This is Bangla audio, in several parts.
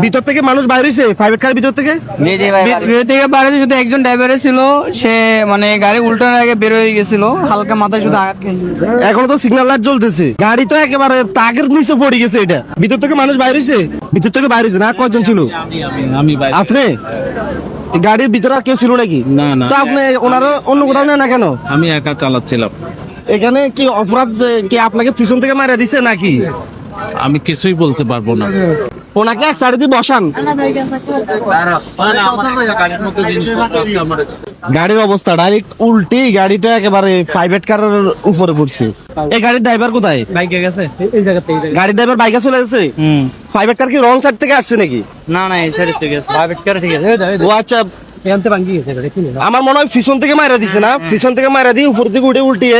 ভিতর থেকে মানুষ বাইরে হয়েছে প্রাইভেট কার ভিতর থেকে? ভিতর থেকে বাইরে শুধু একজন ড্রাইভারে ছিল, সে মানে গাড়ি উল্টানোর আগে বের হয়ে গেছিল, হালকা মাথায় শুধু আঘাত খেয়েছিল। এখনো তো সিগন্যাল লাইট জ্বলতেছে, গাড়ি তো একেবারে টাকের নিচে পড়ে গেছে। এটা ভিতর থেকে মানুষ বাইরে হয়েছে? ভিতর থেকে বাইরে হয়েছে না? কয়জন ছিল? আপনি গাড়ির ভিতরে আর কেউ ছিল নাকি? না, না। তো আপনি ওনারা অন্য কোথাও নেন না কেন? আমি একা চালাচ্ছিলাম। এখানে কি অপরাধ কি আপনাকে পিছন থেকে মারা দিছে নাকি? আমি কিছুই বলতে পারবো না। ওনাকে এক সাইডে দিয়ে বসান। গাড়ির অবস্থা ডাইরেক্ট উল্টি, গাড়িটা একেবারে প্রাইভেট কারের উপরে পড়ছে। এই গাড়ির ড্রাইভার কোথায়? বাইকে গেছে গাড়ির ড্রাইভার বাইকে চলে গেছে। প্রাইভেট কার কি রং সাইড থেকে আসছে নাকি? না না, এই সাইড থেকে গেছে, প্রাইভেট কার ঠিক আছে। ও আচ্ছা, এখানতে ভাঙ্গি গেছে গাড়ি। আমার মনে হয় পিছন থেকে মারা দিছে না? পিছন থেকে মারা দিয়ে উপর থেকে উঠে উল্টিয়ে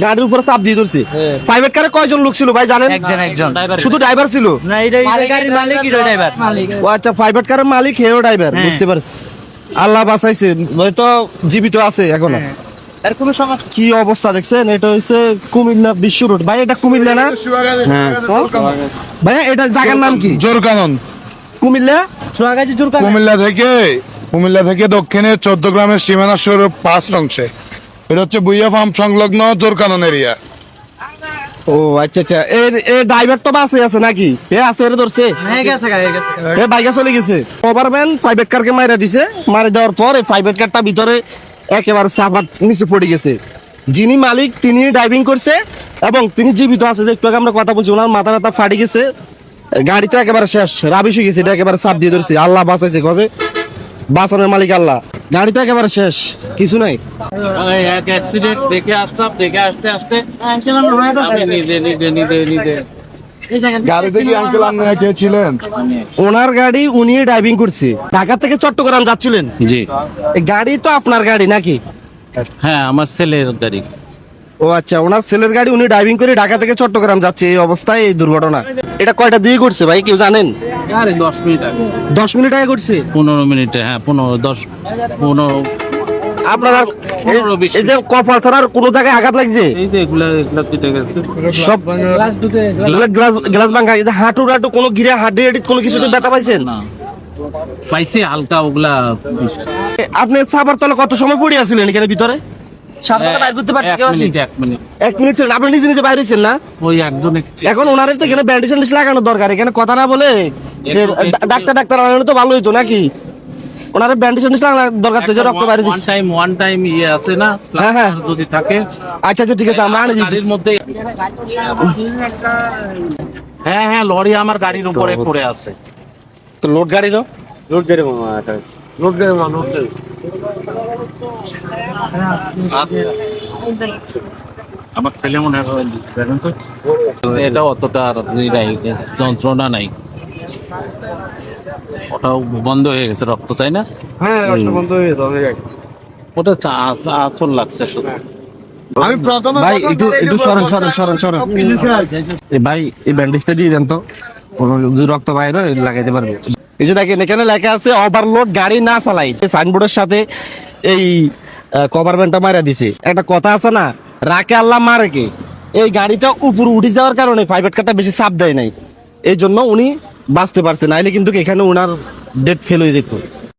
গাড়ির উপরে চাপ দিয়ে ধরছে। প্রাইভেট কারে কয়জন লোক ছিল ভাই জানেন? একজন শুধু ড্রাইভার ছিল? না, এটা গাড়ির মালিক, ড্রাইভার মালিক। ও আচ্ছা, প্রাইভেট কারের মালিক হেও ড্রাইভার, বুঝতে পারছি। আল্লাহ বাঁচাইছে, হয়তো জীবিত আছে এখনো। আর কোনো সমস্যা? কি অবস্থা দেখছেন? এটা হচ্ছে কুমিল্লা বিশ্ব রোড। ভাই এটা কুমিল্লা না? ভাই এটা জায়গার নাম কি? জোরকানন। কুমিল্লা সোনাগাজী জোরকানন। কুমিল্লা থেকে দক্ষিণে 14 গ্রামের সীমানা শুরু 5 অংশে। এটা হচ্ছে বুইয়া ফার্ম সংলগ্ন জোরকানন এরিয়া। ও আচ্ছা আচ্ছা, এর ড্রাইভার তো বাসে আছে নাকি? এ আছে, এর ধরছে? হ্যাঁ গেছে গাড়ি গেছে। এ বাইকে চলে গেছে। ওভারম্যান প্রাইভেট কারকে মাইরা দিছে। মারা দেওয়ার পর এই প্রাইভেট কারটা ভিতরে একেবারে চাপার নিচে পড়ে গেছে। যিনি মালিক তিনি ড্রাইভিং করছে এবং তিনি জীবিত আছে। যে একটু আগে আমরা কথা বলছি, ওনার মাথা টাথা ফাটি গেছে, গাড়ি তো একেবারে শেষ, রাবিশ হয়ে গেছে। এটা একেবারে চাপ দিয়ে ধরছে। আল্লাহ বাঁচাইছে, গজে বাঁচানোর মালিক আল্লাহ। গাড়ি তো একেবারে শেষ, কিছু নাই। এক অ্যাক্সিডেন্ট দেখে আসলাম, দেখে আসতে আসতে আমি নিজে গাড়ি থেকে আঙ্কেল আপনি ছিলেন? ওনার গাড়ি উনি ড্রাইভিং করছে, ঢাকা থেকে চট্টগ্রাম যাচ্ছিলেন। জি, এই গাড়ি তো আপনার গাড়ি নাকি? হ্যাঁ, আমার ছেলের গাড়ি। ও আচ্ছা, ওনার ছেলের গাড়ি, উনি ড্রাইভিং করে ঢাকা থেকে চট্টগ্রাম যাচ্ছে, এই অবস্থায় এই দুর্ঘটনা। এটা কয়টা দিয়ে করছে ভাই, কেউ জানেন? আরে 10 মিনিট আগে, 10 মিনিট আগে করছে। 15 মিনিটে, হ্যাঁ 15 আপনার আর 15-20 এই যে কপাল ছাড়া আর কোনো জায়গায় আঘাত লাগছে? এই যে এগুলা কেটে গেছে সব গ্লাস ভাঙা। এই যে হাঁটু টাটু কোনো গিরা হাড্ডি হাড্ডি কোনো কিছুতে ব্যথা পাইছেন? না, পাইছি হালকা ওগুলা। আপনি সাবার তলে কত সময় পড়ে আছিলেন এখানে ভিতরে? সাবধানে বাইর করতে পারছি কেউ আসি? 1 মিনিট 1 মিনিট ছিলেন আপনি, নিজে নিজে বাইর হয়েছেন না? ওই একজন এখন ওনারের তো এখানে ব্যান্ডেজ ট্যান্ডেজ লাগানো দরকার। এখানে কথা না বলে যে ডাক্তার লাগানো তো ভালো হইতো নাকি? ওনার ব্যান্ডেজ ট্যান্ডেজ লাগানো দরকার তো, যে রক্ত বাইরে দিচ্ছে। ওয়ান টাইম ইয়ে আছে না, হ্যাঁ, হ্যাঁ। যদি থাকে। আচ্ছা আচ্ছা, ঠিক আছে, আমরা আনে গাড়ির মধ্যে, হ্যাঁ হ্যাঁ, লরি আমার গাড়ির উপরে পড়ে আছে। তো লোড গাড়ি তো আমার ছেলে মনে হয় এটা অতটা যন্ত্রণা নাই, ওটাও বন্ধ হয়ে গেছে রক্ত, তাই না? হ্যাঁ, বন্ধ হয়ে গেছে অনেক আগে। ওটা আসল লাগছে শুধু। আমি প্রথমে ভাই একটু সরেন। ভাই এই ব্যান্ডেজটা দিয়ে দেন তো, যদি রক্ত বাইরে লাগাইতে পারবে। এই যে দেখেন এখানে লেখা আছে ওভারলোড গাড়ি না চালাই। সাইনবোর্ডের সাথে এই কভার ব্যান্ডটা মারা দিছে। একটা কথা আছে না, রাকে আল্লাহ মারে কে। এই গাড়িটা উপরে উঠে যাওয়ার কারণে প্রাইভেট কারটা বেশি চাপ দেয় নাই, এই জন্য উনি বাঁচতে পারছে, নাইলে কিন্তু এখানে ওনার ডেট ফেল হয়ে যেত।